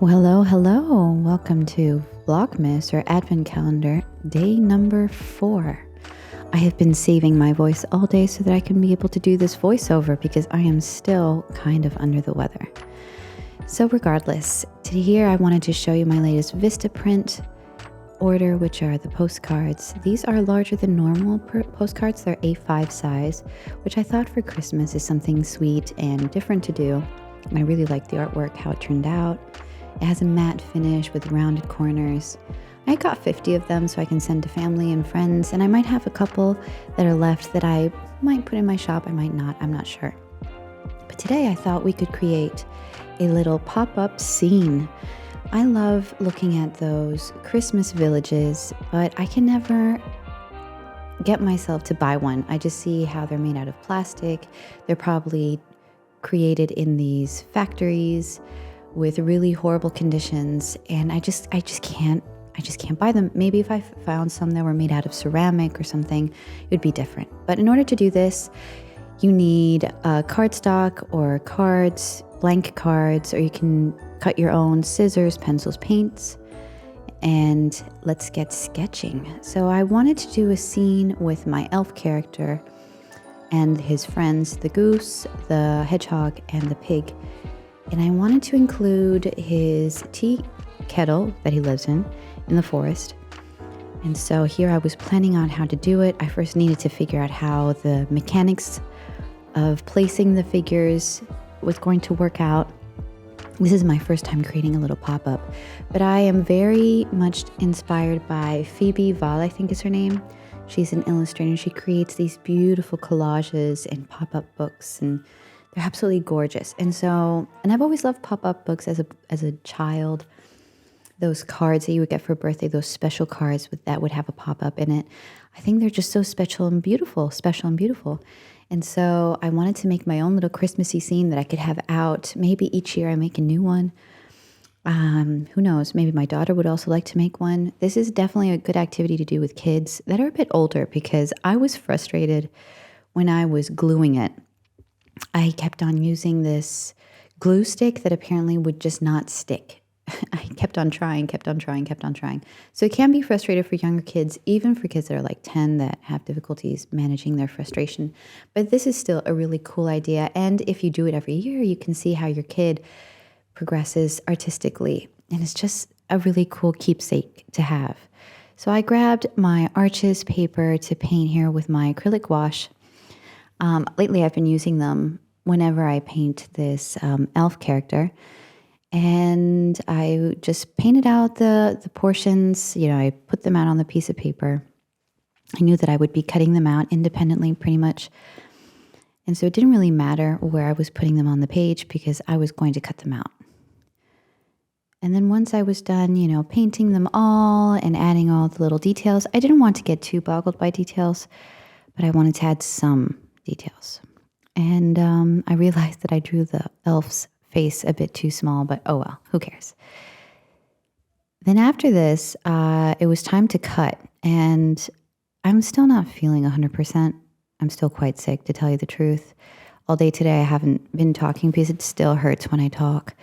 Well, hello. Welcome to Vlogmas or Advent Calendar, day number 4. I have been saving my voice all day so that I can be able to do this voiceover because I am still kind of under the weather. So regardless, here I wanted to show you my latest Vistaprint order, which are the postcards. These are larger than normal postcards. They're A5 size, which I thought for Christmas is something sweet and different to do. And I really like the artwork, how it turned out. It has a matte finish with rounded corners. I got 50 of them so I can send to family and friends, and I might have a couple that are left that I might put in my shop, I might not, I'm not sure. But today I thought we could create a little pop-up scene. I love looking at those Christmas villages, but I can never get myself to buy one. I just see how they're made out of plastic. They're probably created in these factories with really horrible conditions, and I just can't buy them. Maybe if I found some that were made out of ceramic or something, it would be different. But in order to do this, you need cardstock or cards, blank cards, or you can cut your own, scissors, pencils, paints, and let's get sketching. So I wanted to do a scene with my elf character and his friends, the goose, the hedgehog, and the pig. And I wanted to include his tea kettle that he lives in the forest. And so here I was planning on how to do it. I first needed to figure out how the mechanics of placing the figures was going to work out. This is my first time creating a little pop-up, but I am very much inspired by Phoebe Val, I think is her name. She's an illustrator. She creates these beautiful collages and pop-up books, and they're absolutely gorgeous. And I've always loved pop-up books as a child. Those cards that you would get for a birthday, those special cards that would have a pop-up in it. I think they're just so special and beautiful. And so I wanted to make my own little Christmassy scene that I could have out. Maybe each year I make a new one. Who knows? Maybe my daughter would also like to make one. This is definitely a good activity to do with kids that are a bit older, because I was frustrated when I was gluing it. I kept on using this glue stick that apparently would just not stick. I kept on trying. So it can be frustrating for younger kids, even for kids that are like 10 that have difficulties managing their frustration. But this is still a really cool idea. And if you do it every year, you can see how your kid progresses artistically. And it's just a really cool keepsake to have. So I grabbed my Arches paper to paint here with my acrylic wash. Lately, I've been using them whenever I paint this elf character. And I just painted out the portions. I put them out on the piece of paper. I knew that I would be cutting them out independently pretty much. And so it didn't really matter where I was putting them on the page because I was going to cut them out. And then once I was done, painting them all and adding all the little details, I didn't want to get too boggled by details, but I wanted to add some details. And I realized that I drew the elf's face a bit too small, but oh well, who cares? Then after this, it was time to cut, and I'm still not feeling 100%. I'm still quite sick, to tell you the truth. All day today, I haven't been talking because it still hurts when I talk.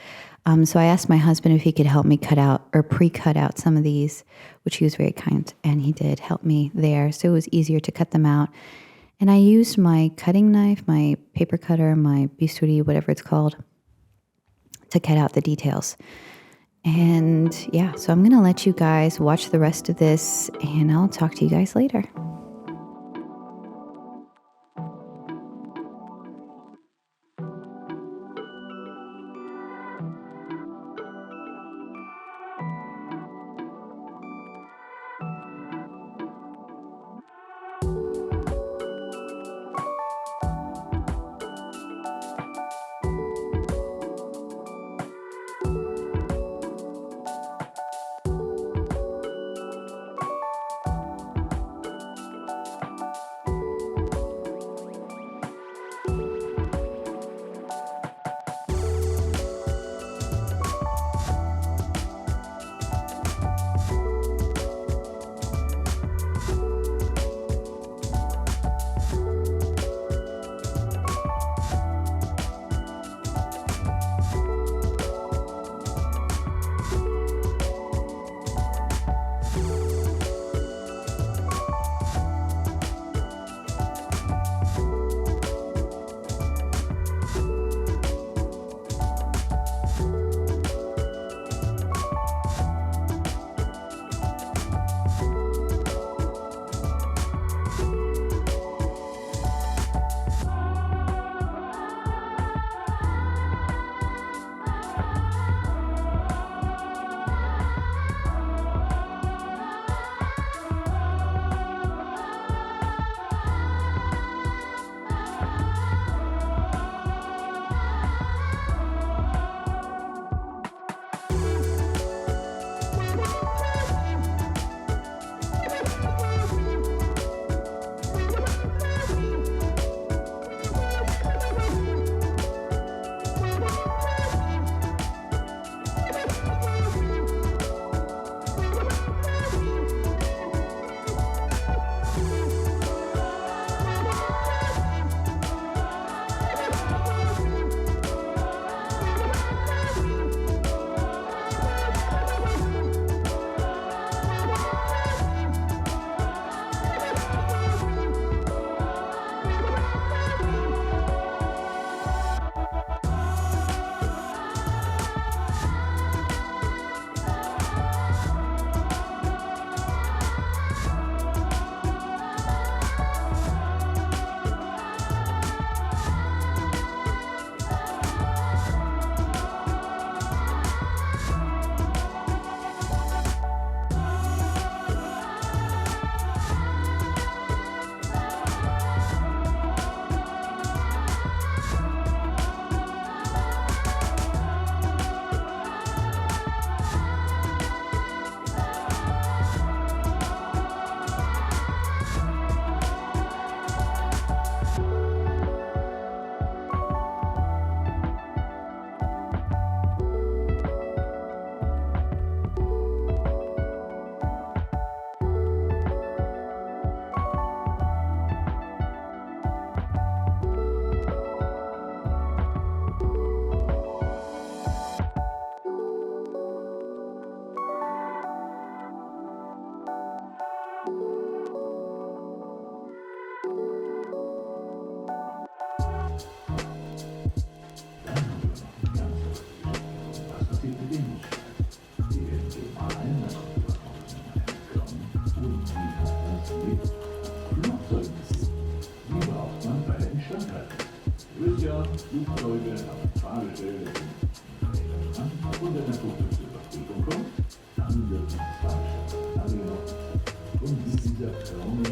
So I asked my husband if he could help me cut out or pre-cut out some of these, which he was very kind, and he did help me there. So it was easier to cut them out. And I used my cutting knife, my paper cutter, my bistouri, whatever it's called, to cut out the details. And yeah, so I'm going to let you guys watch the rest of this, and I'll talk to you guys later. Frage stellen, und der Naturschutz zur Überprüfung kommt, dann wird die Frage stellen. Und wie dieser Raum